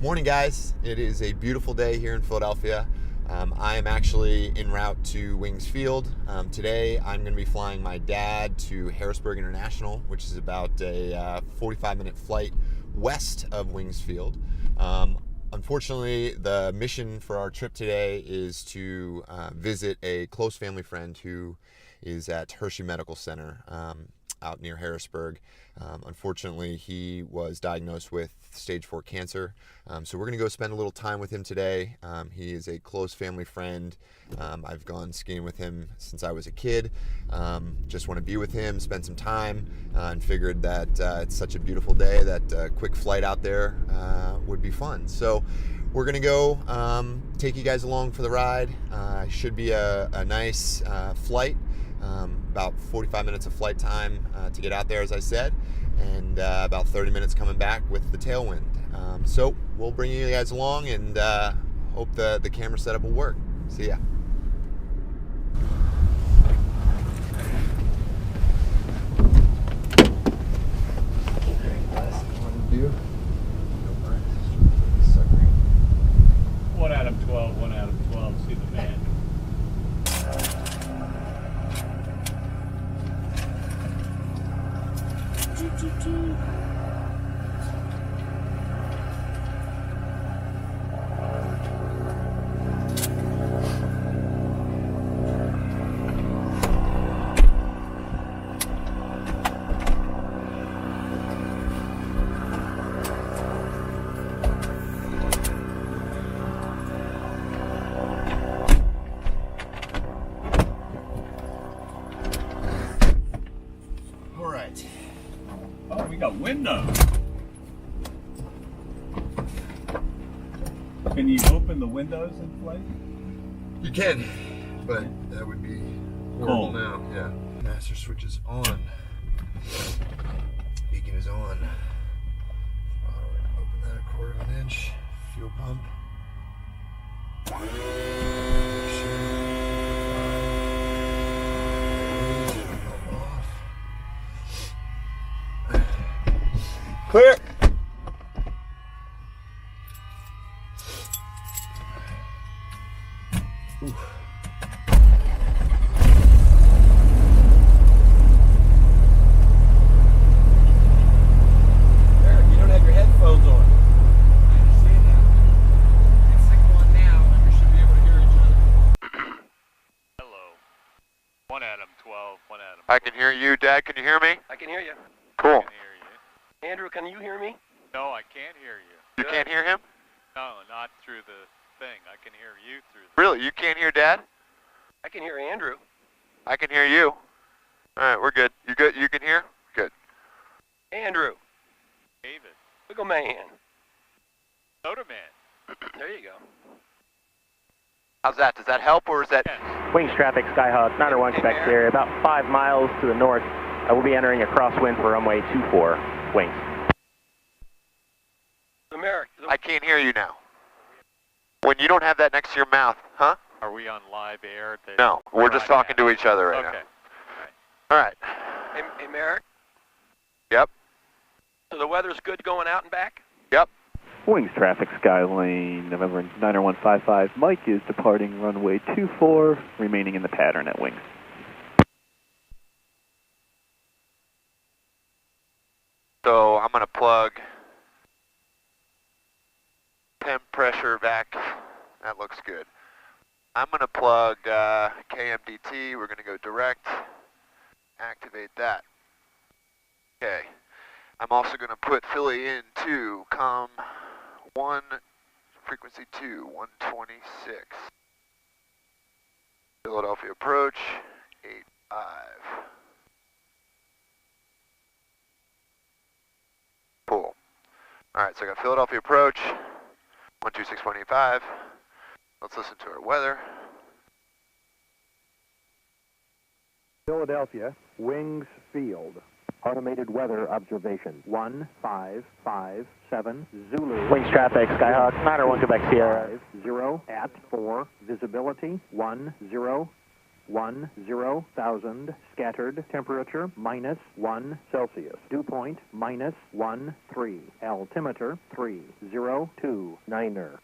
Morning, guys. It is a beautiful day here in Philadelphia. I am actually en route to Wings Field. Today I'm going to be flying my dad to Harrisburg International, which is about a 45-minute flight west of Wings Field. Unfortunately, the mission for our trip today is to visit a close family friend who is at Hershey Medical Center out near Harrisburg. Unfortunately, he was diagnosed with stage 4 cancer. So we're going to go spend a little time with him today. He is a close family friend. I've gone skiing with him since I was a kid. Just want to be with him, spend some time, and figured that it's such a beautiful day that a quick flight out there would be fun. So we're going to go take you guys along for the ride. Should be a nice flight. About 45 minutes of flight time to get out there, as I said, and about 30 minutes coming back with the tailwind. So we'll bring you guys along and hope the camera setup will work. See ya. One out of 12, 1 out of 12, see the man. Oh, we got windows. Can you open the windows in flight? You can, but that would be horrible Cold. now. Yeah. Master switch is on. Beacon is on. We're going to open that a quarter of an inch. Fuel pump. Clear. Ooh. Eric, you don't have your headphones on. I understand that. It's signal on now, and we should be able to hear each other. Hello. 1 Adam, 12, 1 Adam. I can hear you, Dad. Can you hear me? I can hear you. Cool. I can hear you. Andrew, can you hear me? No, I can't hear you. You can't hear him? No, not through the thing. I can hear you through the Really? You can't hear Dad? I can hear Andrew. I can hear you. All right, we're good. You good? You can hear? Good. Andrew, David. Wiggle Man. Soda Man. There you go. How's that? Does that help, or is that? Yes. Wings traffic, Skyhawk 901 Quebec area, about 5 miles to the north. I will be entering a crosswind for runway 24, Wings. I can't hear you now. When you don't have that next to your mouth, huh? Are we on live air? No, we're just talking to each other right Okay. now. All right. Hey, Merrick, Yep. so the weather's good going out and back? Yep. Wings traffic, Skylane, November 90155. Mike is departing runway 24, remaining in the pattern at Wings. So I'm going to plug temp pressure vac. That looks good. I'm going to plug KMDT. We're going to go direct. Activate that. Okay. I'm also going to put Philly in to COM 1, frequency 2, 126. Philadelphia approach, 85. Cool. All right, so I got Philadelphia approach, 126.85. Let's listen to our weather. Philadelphia, Wings Field. Automated weather observation, 1557 Zulu. Wings traffic, Skyhawk 901 Quebec Sierra. 0 at 4, visibility 10 10,000. Scattered. Temperature -1 Celsius. Dew point -13. Altimeter 302.9er.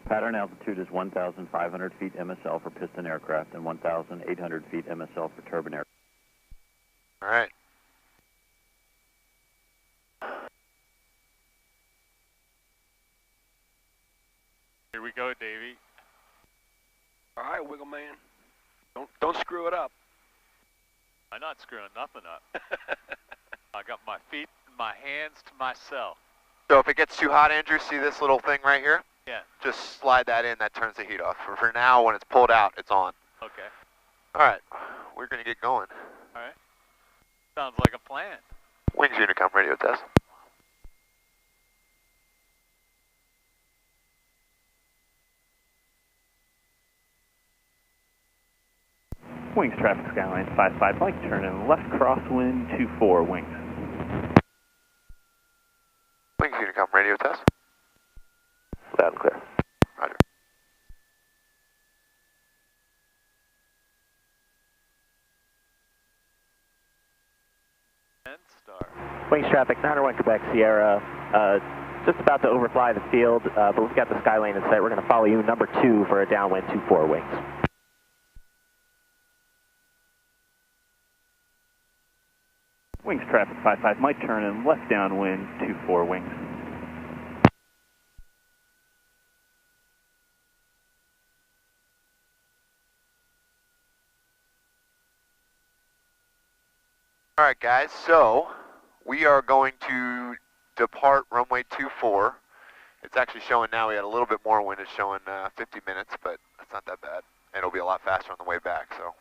Pattern altitude is 1,500 feet MSL for piston aircraft and 1,800 feet MSL for turbine aircraft. All right. Here we go, Davey. All right, Wiggle Man. Don't screw it up. I'm not screwing nothing up. I got my feet and my hands to myself. So if it gets too hot, Andrew, see this little thing right here? Yeah. Just slide that in, that turns the heat off. For now, when it's pulled out, it's on. Okay. All right, we're gonna get going. All right. Sounds like a plan. Wings Unicom radio test. Wings traffic skyline 55 Mike, turning left crosswind 24 wings. Wings Unicom radio test. Loud and clear. Roger. And start. Wings traffic 901 Quebec Sierra, just about to overfly the field, but we've got the sky lane in sight. We're going to follow you, number 2 for a downwind 24 wings. Wings traffic 55 Mike, turning left downwind 24 wings. All right, guys, so we are going to depart runway 24. It's actually showing now we had a little bit more wind. It's showing 50 minutes, but that's not that bad. And it'll be a lot faster on the way back, so.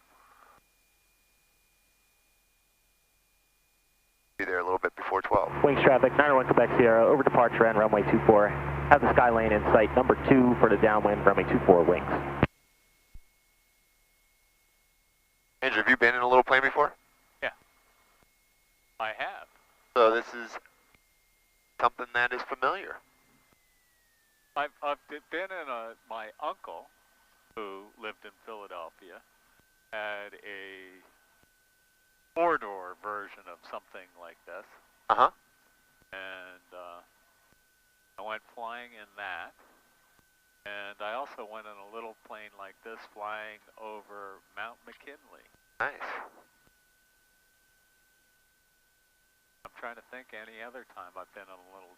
Be there a little bit before 12. Wings traffic 901 Quebec Sierra, over departure and runway 24. Have the sky lane in sight, number 2 for the downwind, runway 24 wings. Andrew, have you been in a little plane before? Yeah. I have. So this is something that is familiar. I've been in my uncle, who lived in Philadelphia, had a four-door version of something like this. Uh-huh. And I went flying in that. And I also went in a little plane like this flying over Mount McKinley. Nice. I'm trying to think any other time I've been in a little...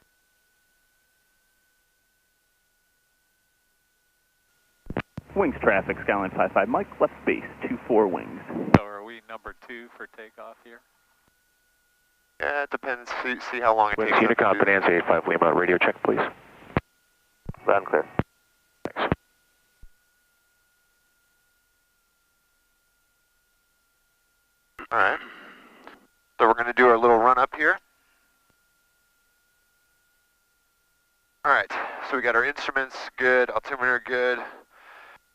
Wings traffic skyline 55 Mike, left base 24 wings. So are we number 2 for takeoff here? Yeah, it depends. See how long it Wings takes. Unicom, Bonanza 85 Lima, radio check, please. Loud and clear. Thanks. All right. So we're going to do our little run up here. All right. So we got our instruments good, altimeter good.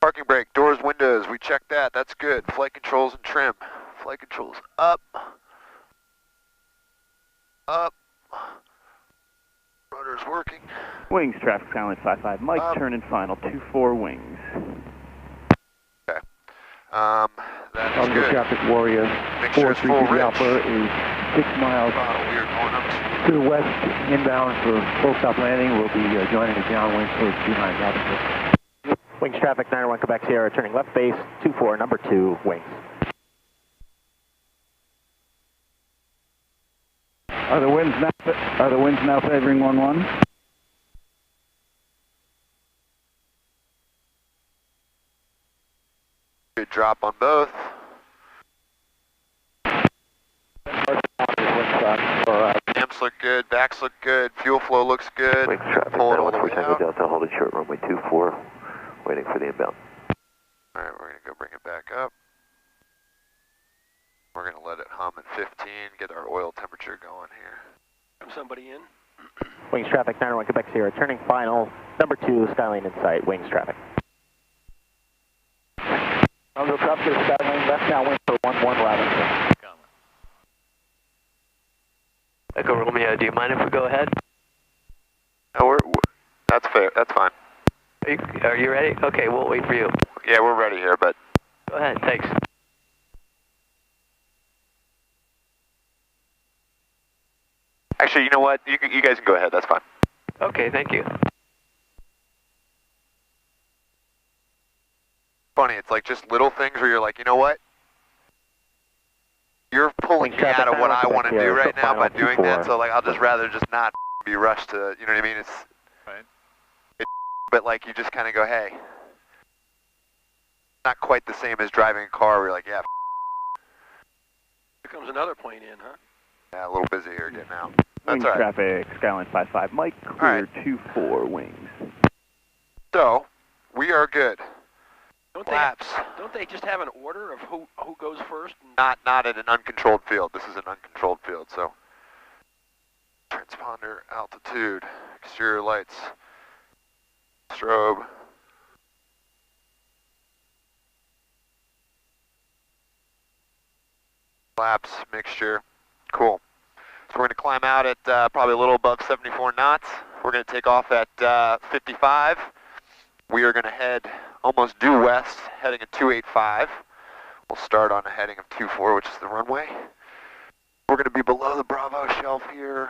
Parking brake, doors, windows, we checked that. That's good. Flight controls and trim. Flight controls up. Up. Rudder's working. Wings traffic skyline 55 Mike, Up. turning final 24 wings. Okay. That's Under good. traffic warrior, Make sure it's full 433 rich. Alpha is 6 miles We are going up to the west, inbound for full stop landing. We'll be joining the downwind towards 29 Robinson. Wings traffic 901 Quebec Sierra, turning left base 24, number 2 wings. Are the winds now favoring 11? Good drop on both. Amps look good, backs look good, fuel flow looks good. Wings traffic, Pull it all the way 914 out. Delta, hold it short, runway 24, waiting for the inbound. Alright, we're going to go bring it back up. We're going to let it hum at 15, get our oil temperature going here. Somebody in? Wings traffic 901 Quebec Sierra, turning final, number 2, skyline in sight, wings traffic. Under traffic, skyline left downwind for 11 Robinson. Echo Romeo, do you mind if we go ahead? No, that's fair, that's fine. Are you ready? Okay, we'll wait for you. Yeah, we're ready here, but Go ahead, thanks. Actually, you know what? You guys can go ahead. That's fine. Okay, thank you. Funny, it's like just little things where you're like, you know what? You're pulling me out of what I want to do right now by doing that, so like I'll just rather just not be rushed to, you know what I mean? It's Right. But like you just kind of go, hey, not quite the same as driving a car where you're like, yeah, Here comes another plane in, huh? yeah, a little busy here getting out. Wing That's all right. traffic, Skyline 55, Mike, clear 24 wings. So, we are good. Don't they just have an order of who goes first? Not at an uncontrolled field. This is an uncontrolled field, so. Transponder, altitude, exterior lights, strobe. Flaps, mixture, cool. So we're going to climb out at probably a little above 74 knots. We're going to take off at 55. We are going to head almost due west, heading at 285. We'll start on a heading of 24, which is the runway. We're going to be below the Bravo shelf here,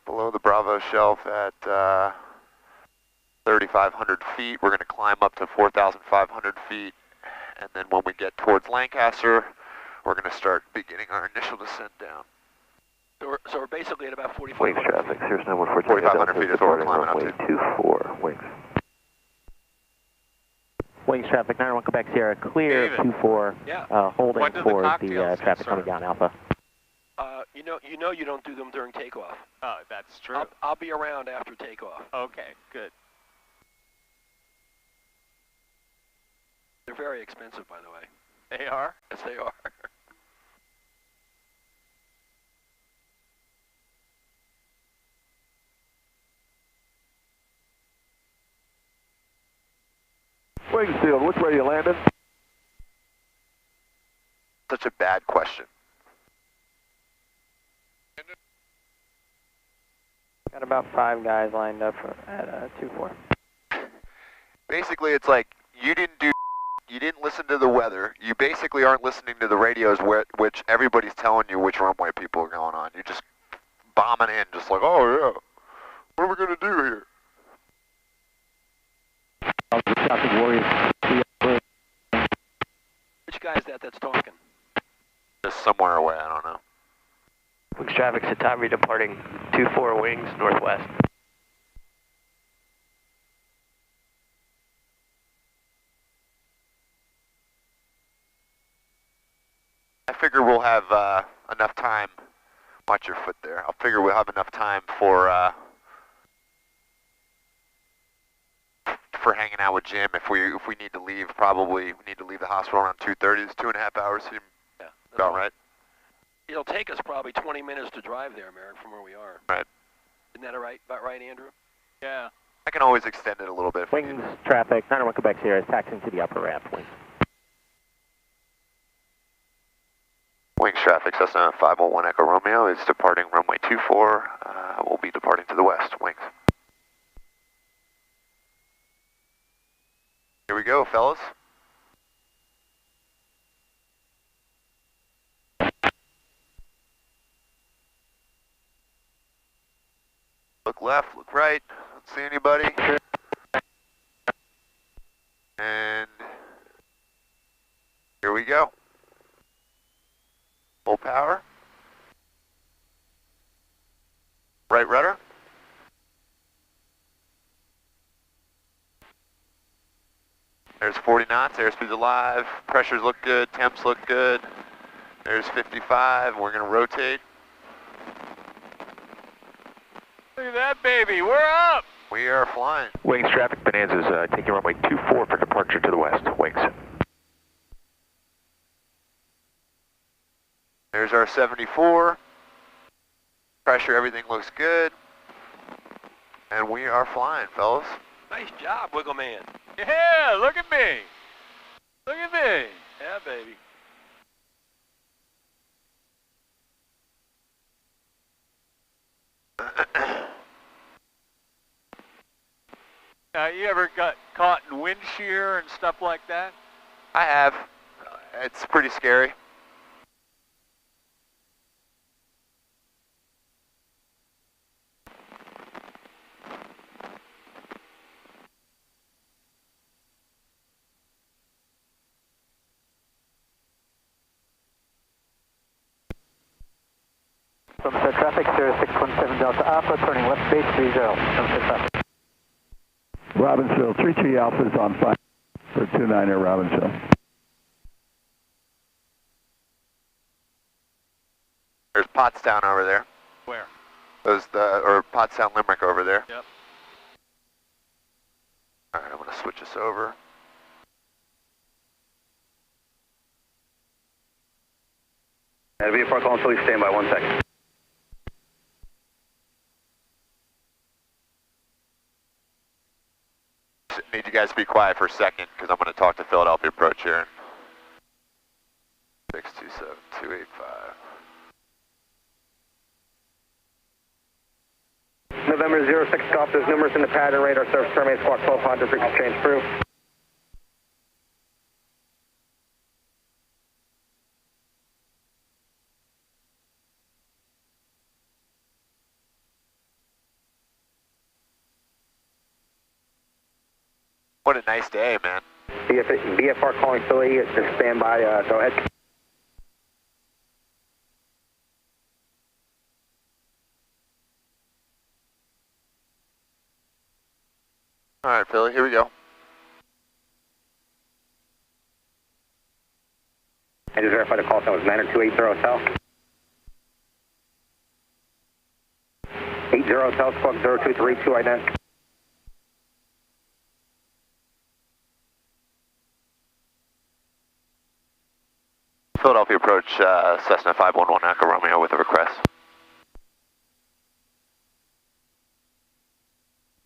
below the Bravo shelf at 3,500 feet. We're going to climb up to 4,500 feet, and then when we get towards Lancaster, we're going to start beginning our initial descent down. So we're basically at about 4,500 Wings feet. traffic, Cirrus 914. 4,500 feet is what we're climbing up runway to. 24, wings. Wings traffic, 91 Quebec Sierra, clear, David. 24, Yeah. Holding When do the for the cocktails traffic start? coming down Alpha. You know you don't do them during takeoff. Oh, that's true. I'll be around after takeoff. Okay, good. They're very expensive, by the way. They are? Yes, they are. Wingsfield, which way are you landing? Such a bad question. Got about 5 guys lined up at 2-4. Basically, it's like you didn't listen to the weather. You basically aren't listening to the radios which everybody's telling you which runway people are going on. You're just bombing in, just like, oh yeah, what are we gonna do here? Which guy is that's talking? Just somewhere away, I don't know. Wings traffic, Satavi departing 24 wings northwest. I figure we'll have enough time. Watch your foot there. I figure we'll have enough time for hanging out with Jim if we need to leave. Probably we need to leave the hospital around 2:30. It's 2.5 hours. Seem Yeah, about right. It'll take us probably 20 minutes to drive there, Merrick, from where we are. Right. Isn't that about right, Andrew? Yeah. I can always extend it a little bit. If we need Wings to. traffic, 91 Quebec Sierra is taxiing to the upper ramp. Wings. Wings traffic, Cessna 501 Echo Romeo is departing runway 24. We'll be departing to the west. Wings. Here we go, fellas. Look left, look right. Don't see anybody. And here we go. Full power. Right rudder. There's 40 knots, airspeed's alive, pressures look good, temps look good. There's 55, we're gonna rotate. Look at that baby, we're up! We are flying. Wings traffic, Bonanza's taking runway 24 for departure to the west. Wings. There's our 74. Pressure, everything looks good. And we are flying, fellas. Nice job, Wiggle Man. Yeah, look at me! Look at me! Yeah, baby. Now, you ever got caught in wind shear and stuff like that? I have. It's pretty scary. Sunset traffic, 0617 Delta Alpha, turning left base 30, Sunset traffic. Robbinsville, 33 Alpha is on fire for 29er Robbinsville. There's Pottstown over there. Where? Or Pottstown Limerick over there. Yep. All right, I'm going to switch this over. VFR calling, please stand by 1 second. Need you guys to be quiet for a second because I'm going to talk to Philadelphia Approach here. 627285. November 06 Golf, there's numerous in the pattern. Radar service terminates, squawk 1200, frequency change through. What a nice day, man. VFR calling Philly, just stand by, go ahead. All right, Philly, here we go. And just verify the call sign was 90280 Hotel. 80 Hotel, squawk 0232, ident. Philadelphia Approach, Cessna 511 Echo Romeo with a request.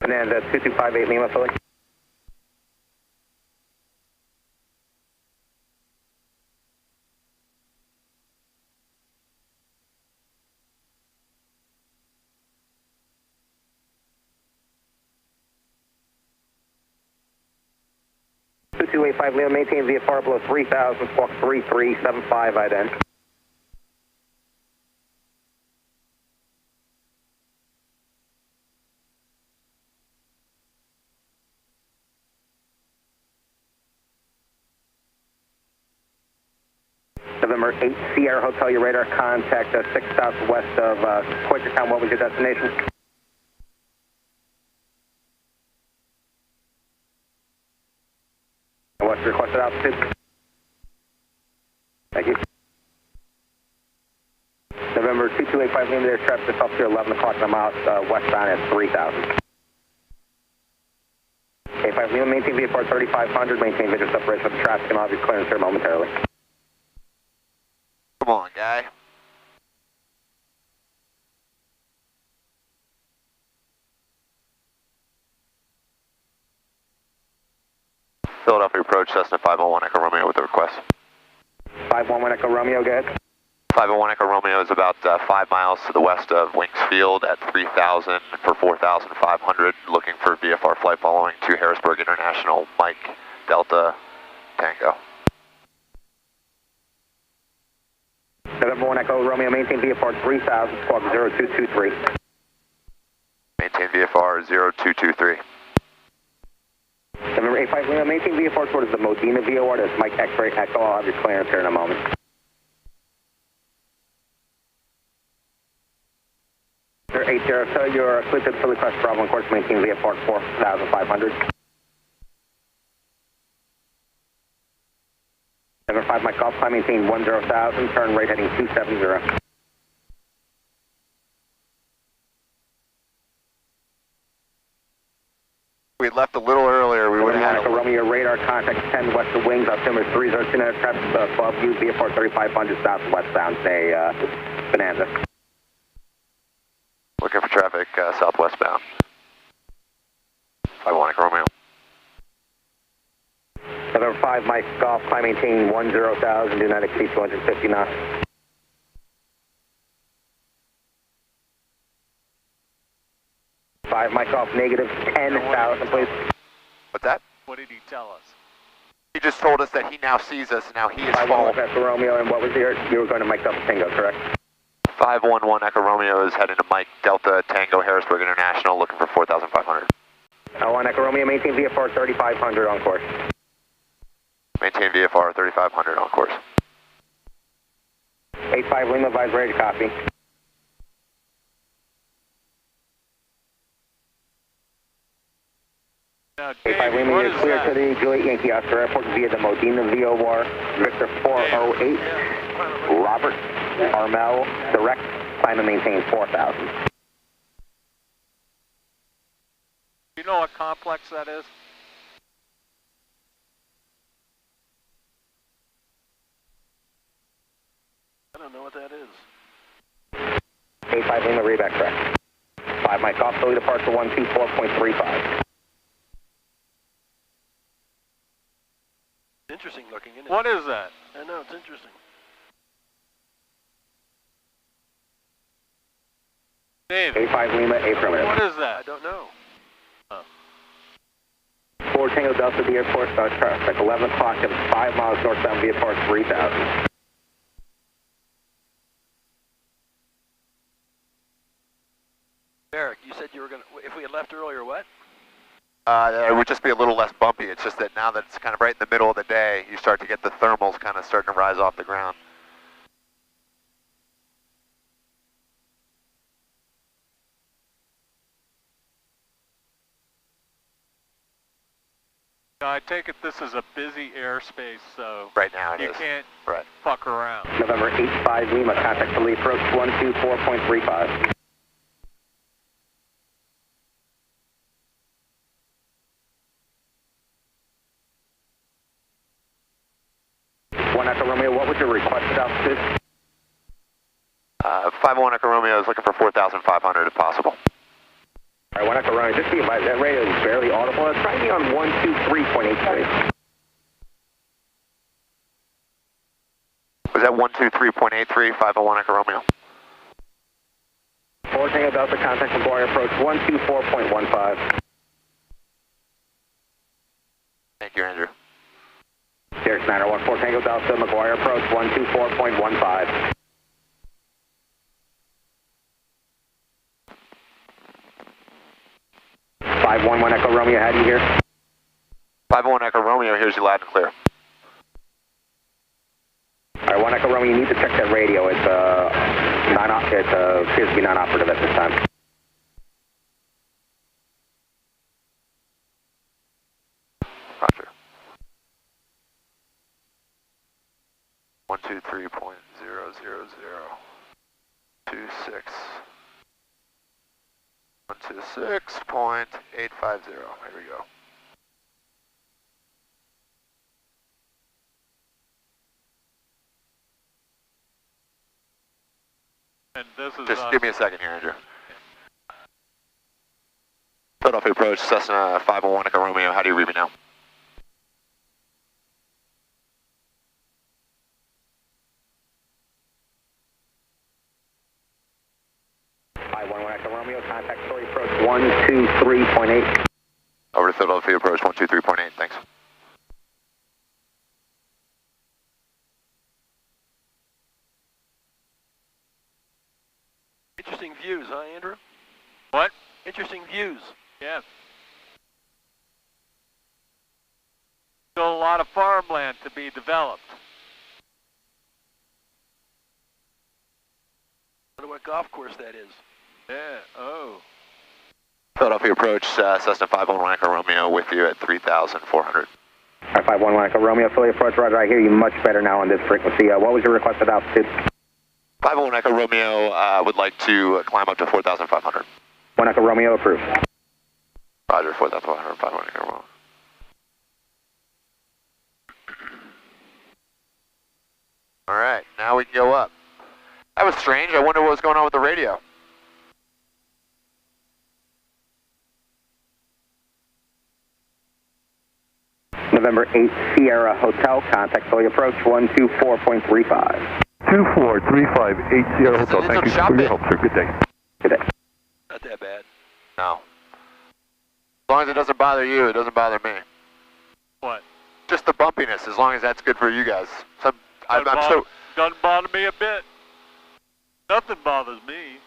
Bonanza 2258 Lima, Philly. Lima, maintain VFR below 3000, squawk 3375, ident. November 8 Sierra Hotel, your radar contact 6 southwest of Quakertown. What was your destination? What's the requested altitude? Thank you. November 2285 Lima, there's traffic just up here 11 o'clock, and I'm out westbound at 3000. 85 Lima, maintain VFR 3500, maintain visual separation with the traffic, and I'll have your clearance here momentarily. Come on, guy. Philadelphia Approach, Cessna 501 Echo Romeo with a request. 511 Echo Romeo, go ahead. 501 Echo Romeo is about 5 miles to the west of Wings Field at 3000 for 4500, looking for VFR flight following to Harrisburg International, Mike, Delta, Tango. November 1 Echo Romeo, maintain VFR 3000, squawk 0223. Maintain VFR 0223. November 85 Lima, maintain VFR towards the Modena VOR, that's Mike X-Ray Echo, I'll have your clearance here in a moment. Sir 80, so your clear to Philly Crest Bravo, of course, maintain VFR 4500. November 5 Mike Golf, climb, maintain 10,000, turn right heading 270. We left a little earlier, we would have had Romeo, radar contact 10 west of Wings, altimeter 3029, traffic above you, VFR 3500 southwestbound, say Bonanza. looking for traffic southwestbound. 51 Echo Romeo. November 5 Mike Golf, climb, maintain 10,000, do not exceed 250 knots. Mike Golf, negative 10,000, please. What's that? What did he tell us? He just told us that he now sees us, and now he is 511 following. Echo Romeo, and what was your, you were going to Mike Delta Tango, correct? 511 Echo Romeo is heading to Mike Delta Tango Harrisburg International, looking for 4,500. 1 Echo Romeo, maintain VFR 3500 on course. Maintain VFR 3500 on course. 85 Lima, advise ready to copy. Now, A5 Davey, Lima, what you're is clear that? to the Juliet Yankee Oscar Airport via the Modena VOR, Victor 408, Robert Armel, direct, climb and maintain 4,000. You know what complex that is? I don't know what that is. A5 Lima, readback correct. 5 Mike off, Philly departure 124.35. Interesting looking, isn't it? What is that? I know, it's interesting. Dave, A5 Lima, affirmative. what is that? I don't know. 4 Tango Delta, the airport starts traffic 11 o'clock at 5 miles northbound via Park 3000. Eric, you said you were going to, if we had left earlier, what? It would just be a little less bumpy. It's just that now that it's kind of right in the middle of the day, you start to get the thermals kind of starting to rise off the ground. I take it this is a busy airspace, so Right now it you is. can't Right. fuck around. November 85 Lima, contact Philly approach 124.35. One Echo Romeo, what was your requested altitude? 501 Echo Romeo is looking for 4,500 if possible. All right, 1 Echo Romeo, just be advised, that radio is barely audible. Try me on 123.83. Was that 123.83, 501 Echo Romeo? 4 Tango Delta, contact McGuire approach 124.15. Thank you, Andrew. Derek Snyder, 14 Tango Delta, McGuire approach 124.15. Five one one Echo Romeo, how do you hear? 501 Echo Romeo, here's you loud and clear. All right, 1 Echo Romeo, you need to check that radio. It appears to be non-operative at this time. Roger. 123.00026. 126.850. Here we go. And this is Just give me a second here, Andrew. Philadelphia approach, Cessna 501 Echo Romeo. How do you read me now? Echo Romeo, contact Philly approach 123.8. Over to Philadelphia approach 123.8, thanks. Interesting views, huh, Andrew? What? Interesting views. Yeah. Still a lot of farmland to be developed. I wonder what golf course that is. Yeah, oh. Philadelphia approach, Cessna 501 Echo Romeo with you at 3,400. All right, 511 Echo Romeo, Philly approach, Roger, I hear you much better now on this frequency. What was your requested altitude? 501 Echo Romeo would like to climb up to 4,500. 1 Echo Romeo approved. Roger, 4,500, 501 Echo Romeo. All right, now we can go up. That was strange. I wonder what was going on with the radio. November 8 Sierra Hotel, contact Philly approach 124.35. 24358 Sierra Hotel. It's Thank you shop for your it. help, sir. Good day. Good day. Not that bad. No. As long as it doesn't bother you, it doesn't bother me. What? Just the bumpiness, as long as that's good for you guys. I'm so... Doesn't bother me a bit. Nothing bothers me.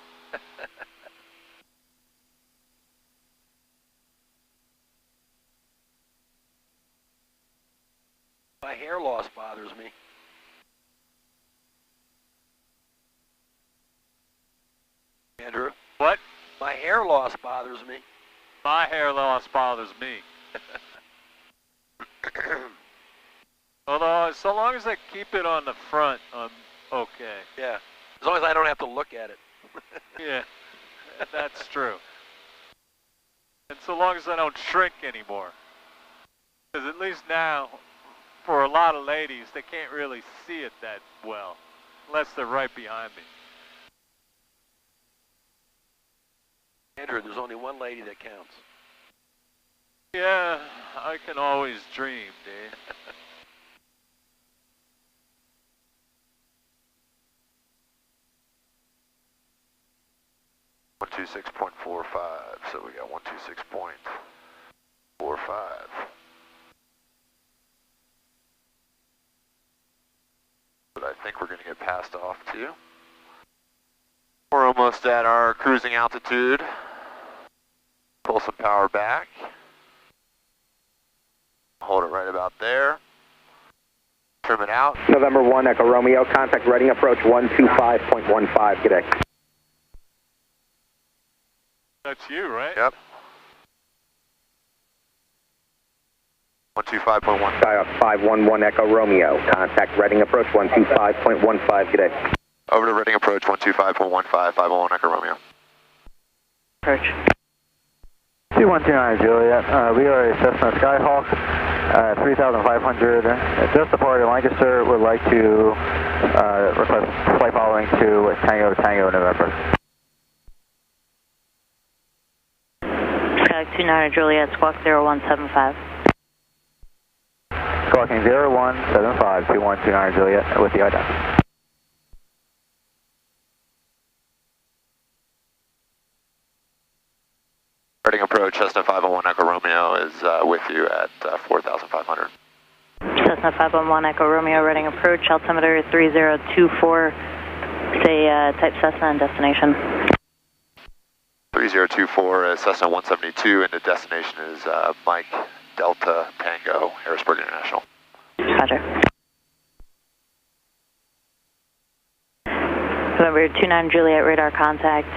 My hair loss bothers me. Andrew? What? My hair loss bothers me. My hair loss bothers me. Although, so long as I keep it on the front, I'm okay. Yeah, as long as I don't have to look at it. Yeah, that's true. And so long as I don't shrink anymore. Because at least now, for a lot of ladies, they can't really see it that well, unless they're right behind me. Andrew, there's only one lady that counts. Yeah, I can always dream, Dave. 126.45, so we got 126.45. But I think we're going to get passed off too. We're almost at our cruising altitude. Pull some power back. Hold it right about there. Trim it out. November 1, Echo Romeo, contact reading approach 125.15, good day. That's you, right? Yep. 125.1. Skyhawk 511 Echo Romeo, contact reading approach 125.15, good day. Over to Reading approach 125.15, 501 Echo Romeo. Approach. 2129 Juliet, we are a Cessna Skyhawk, 3,500, just departed Lancaster, would like to request flight following to Tango November. Skyhawk 29 Juliet, squawk 0175. Squawking 0175, 2129 Juliet with the ident. Reading approach, Cessna 501 Echo Romeo is with you at 4,500. Cessna 511 Echo Romeo, reading approach, altimeter 3024, say type Cessna and destination. 3024 is Cessna 172 and the destination is Mike Delta Tango, Harrisburg International. Roger. November 29 Juliet, radar contact.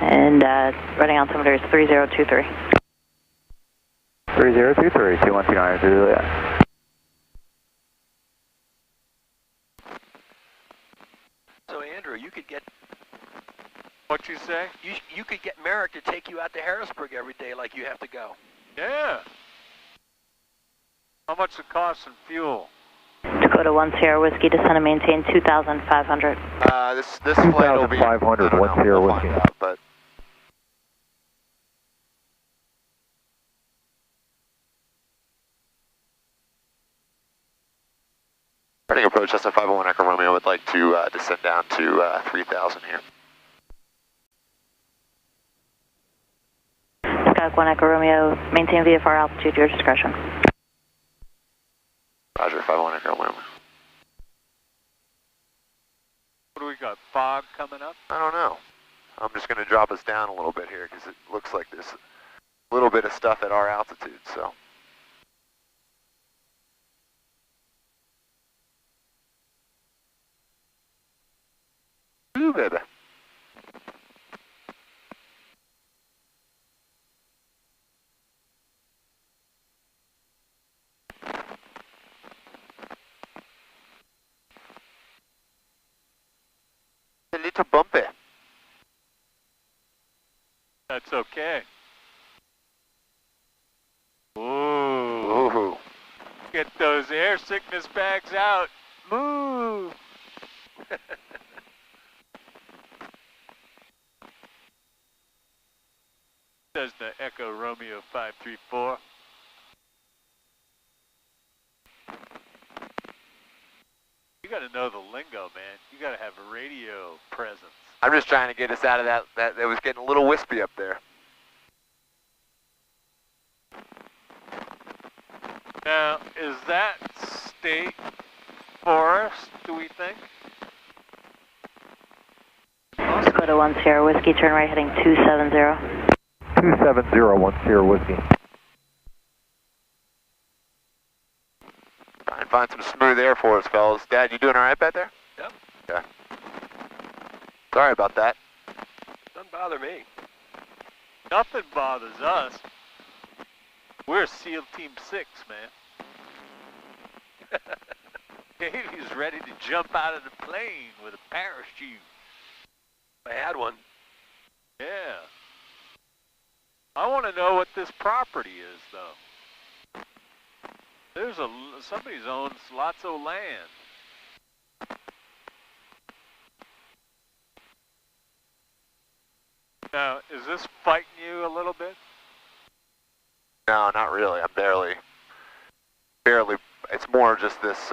And running altimeter is 3023. 3023, 2129 Juliet. So Andrew, you could get... What you say? You could get Merrick to take you out to Harrisburg every day like you have to go. Yeah. How much it costs in fuel? Dakota 1 Sierra Whiskey, descend and maintain 2,500. This flight will be... 2,500, 1 Sierra Whiskey. But Reading approach, Cessna 501 Echo Romeo would like to descend down to 3,000 here. Skyhawk 1 Echo Romeo, maintain VFR altitude, your discretion. Roger, 501 Echo Romeo. What do we got, fog coming up? I don't know. I'm just going to drop us down a little bit here because it looks like there's a little bit of stuff at our altitude, so. Ooh, baby. A little bumpy. That's okay. Ooh. Ooh. Get those air sickness bags out. Move. Cessna Echo Romeo 534. You got to know the lingo, man. You got to have a radio presence. I'm just trying to get us out of that was getting a little wispy up there. Now, is that state forest, do we think? Dakota 1 Sierra Whiskey, turn right heading 270. 270, 1 Sierra Whiskey. Try and find some smooth air for us, fellas. Dad, you doing all right back there? Yep. Okay. Sorry about that. Doesn't bother me. Nothing bothers us. We're SEAL Team 6, man. Davey's ready to jump out of the plane with a parachute. I had one. Yeah. I want to know what this property is, though. Somebody owns lots of land. Now, is this fighting you a little bit? No, not really. I'm barely. It's more just this.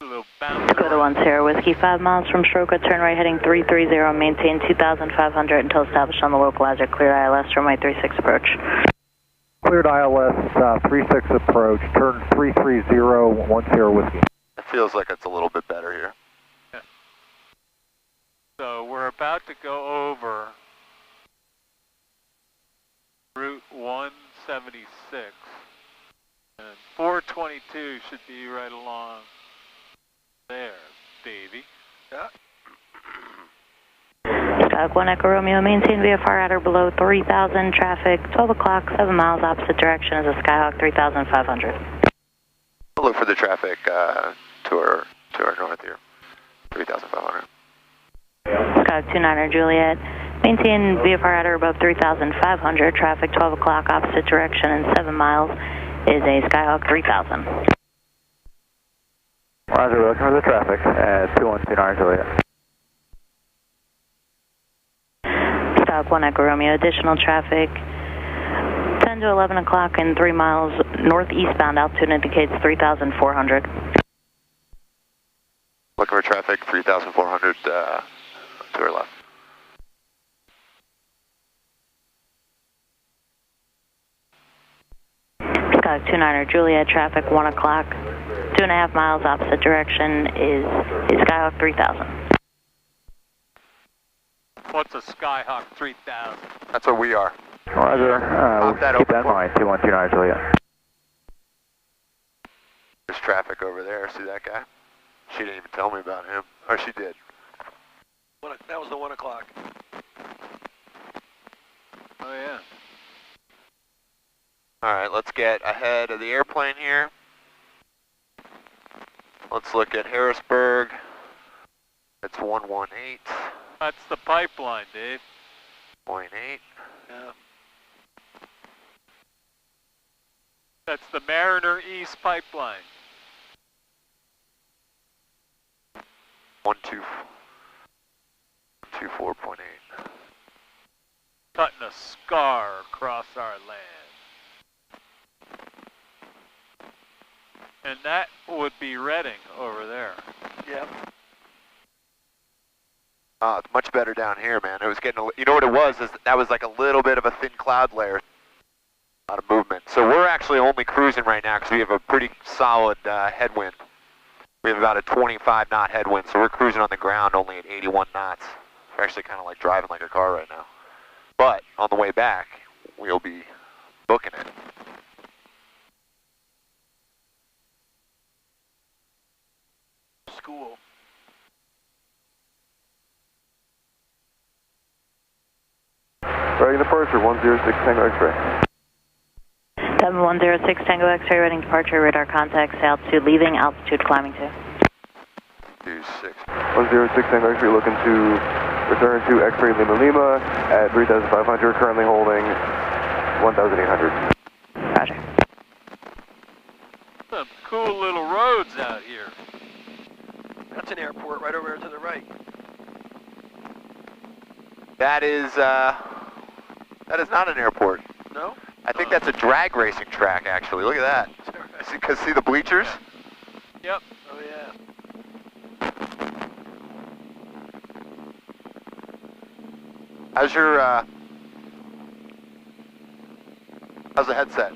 Little bounce. Go to 10 Whiskey, 5 miles from Stroker, turn right heading 330, maintain 2,500 until established on the localizer. Clear ILS, runway 36 approach. Cleared ILS 36 approach, turn 330, 10 Whiskey. It feels like it's a little bit better here. Yeah. So we're about to go over Route 176, and 422 should be right along there, Davey. Yeah. Skyhawk 1 Echo Romeo, maintain VFR at or below 3,000, traffic 12 o'clock, 7 miles opposite direction is a Skyhawk 3,500. I'll look for the traffic to our north here, 3,500. Skyhawk 29er Juliet, maintain VFR at or above 3,500, traffic 12 o'clock opposite direction and 7 miles is a Skyhawk 3,000. Roger, we're looking for the traffic at 212 Juliet. Skyhawk 1 Echo Romeo, additional traffic 10 to 11 o'clock and 3 miles northeastbound, altitude indicates 3,400. Looking for traffic 3,400 to our left. Skyhawk 29er Juliet, traffic 1 o'clock, 2.5 miles opposite direction is a Skyhawk 3000. What's a Skyhawk 3000? That's what we are. Roger, keep that in mind, 2129 Juliet. There's traffic over there, see that guy? She didn't even tell me about him. Or she did. That was the 1 o'clock. Oh, yeah. Alright, let's get ahead of the airplane here. Let's look at Harrisburg. It's 118. That's the pipeline, Dave. 0.8. Yeah. That's the Mariner East pipeline. 124.8. Cutting a scar across our land. And that would be Reading over there. Yep. Oh, it's much better down here, man. It was getting, you know what it was? Is that was like a little bit of a thin cloud layer. A lot of movement. So we're actually only cruising right now because we have a pretty solid headwind. We have about a 25 knot headwind, so we're cruising on the ground only at 81 knots. We're actually kind of like driving like a car right now. But on the way back, we'll be booking it. School. Ready departure, 106 Tango X-ray. 7106 Tango X-ray, reading departure, radar contacts, altitude leaving, altitude climbing to. 26. 106 Tango X-ray, looking to return to X-ray Lima Lima at 3,500, currently holding 1,800. Roger. Some cool little roads out here. That's an airport right over there to the right. That is not an airport. No? I think that's a drag racing track, actually. Look at that. See the bleachers? Yep. Oh, yeah. How's the headset?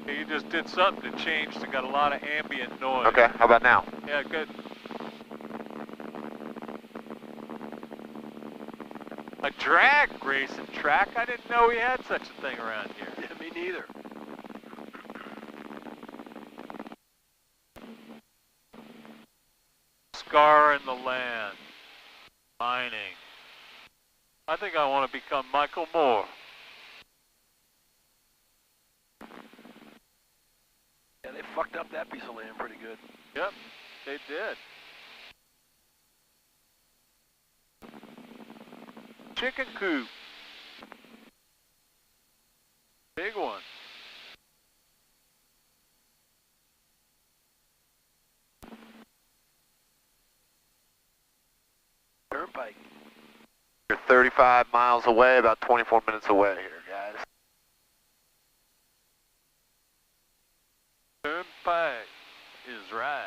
You just did something to change. It got a lot of ambient noise. Okay, how about now? Yeah, good. A drag racing track? I didn't know we had such a thing around here. Yeah, me neither. Scar in the land. Mining. I think I want to become Michael Moore. Yeah, they fucked up that piece of land pretty good. Yep, they did. Chicken coop. Big one. Turnpike. You're 35 miles away, about 24 minutes away here, guys. Turnpike is right.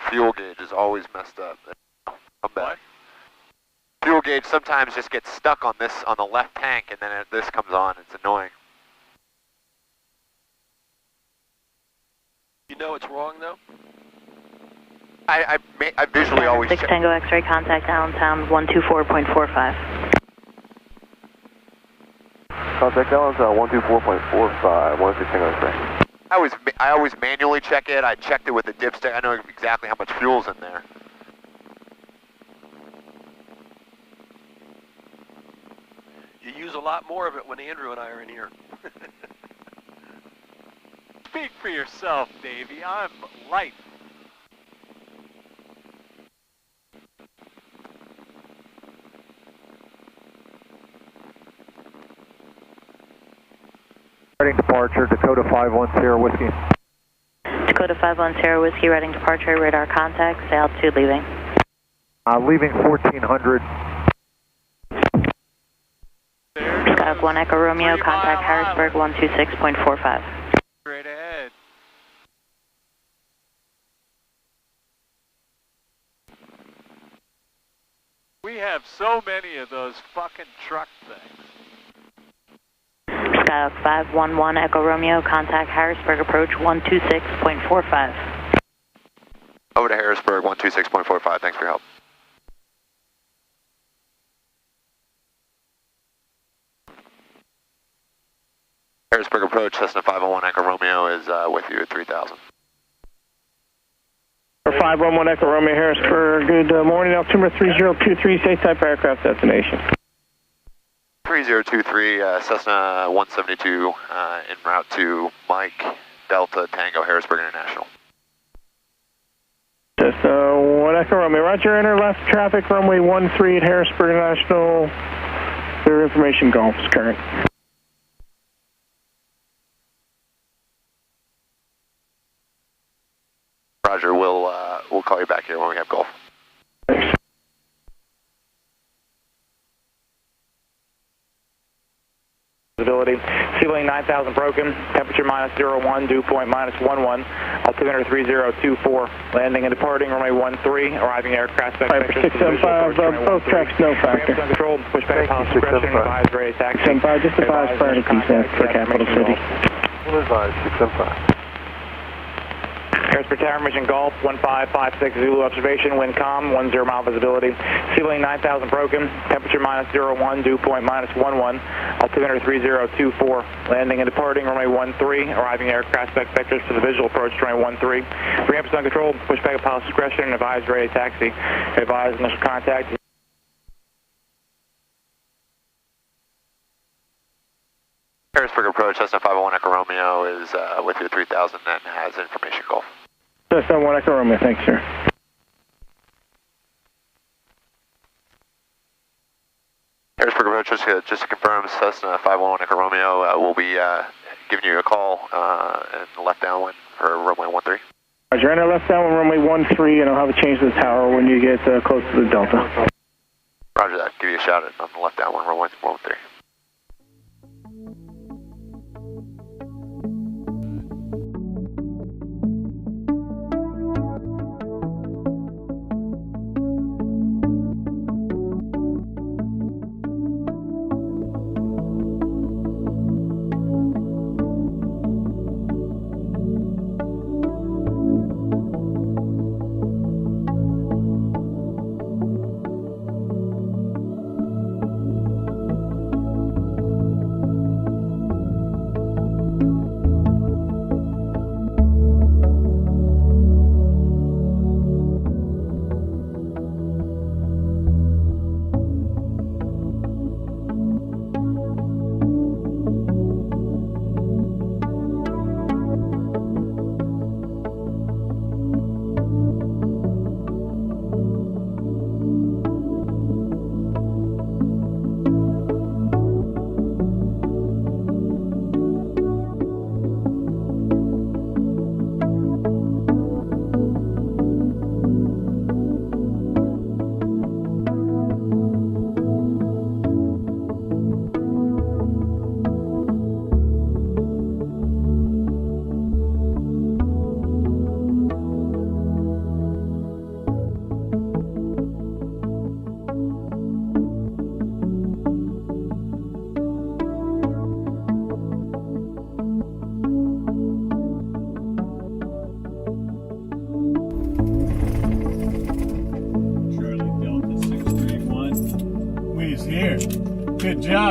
Fuel gauge is always messed up. Come back. What? Fuel gauge sometimes just gets stuck on this, on the left tank, and then this comes on. It's annoying. You know it's wrong though? I visually always 6 check. Tango X-ray, contact Allentown 124.45. Contact Allentown 124.45, 16 Tango X-ray. I always manually check it. I checked it with the dipstick. I know exactly how much fuel's in there. You use a lot more of it when Andrew and I are in here. Speak for yourself, Davey. I'm light. Reading departure, Dakota 510 Whiskey. Dakota 510 Whiskey, reading departure, radar contact, say altitude leaving. Leaving 1400. Skyhawk 1 Echo Romeo, contact Harrisburg 126.45. Straight ahead. We have so many of those fucking truck things. Skyhawk 511 Echo Romeo, contact Harrisburg approach 126.45. Over to Harrisburg, 126.45. Thanks for your help. Harrisburg approach, Cessna 501 Echo Romeo is with you at 3000. 511 Echo Romeo, Harrisburg. Good morning, altimeter 3023, state type aircraft destination. 3023, Cessna 172 en route to Mike Delta Tango, Harrisburg International. Cessna 1 Echo Romeo, roger, enter left traffic, runway 13 at Harrisburg International. Clear information, Gulf is current. Roger, we'll call you back here when we have Gulf. Thanks. Visibility, ceiling 9,000 broken, temperature -01, dew point -11, altimeter 3024, landing and departing runway 13, arriving aircraft. 675, both tracks no factor. Control, push back past discretion, advise ready taxi. 675, just advise prior to descent for capital city. We'll advise 675. Harrisburg Tower, Mission Golf, 1556 Zulu observation, wind calm, 10 mile visibility, ceiling 9,000 broken, temperature -01, dew point -11, altimeter 3024, landing and departing runway 13, arriving aircraft vectors for the visual approach to runway 13. Preemptive on control, push back at pilot's discretion, advise ready taxi, advise initial contact. Harrisburg approach, Cessna 501 Echo Romeo is with you at 3000 and has information Gulf. Cessna 1 Echo Romeo, thanks, sir. Harrisburg approach, just to confirm, Cessna 511 Echo Romeo will be giving you a call in left downwind for runway 13. Roger, enter left downwind runway 13, and I'll have a change to the tower when you get close to the Delta. Roger that, give you a shout on the left downwind runway 13.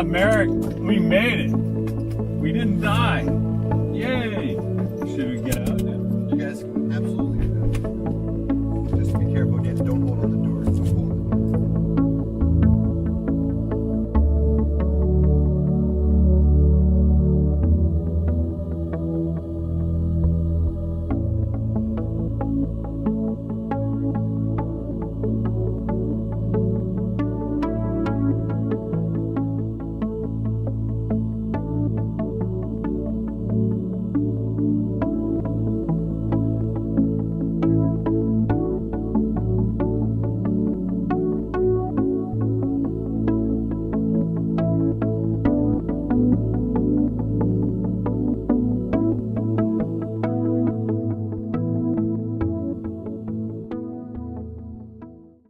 job, Merrick. We made it. We didn't die.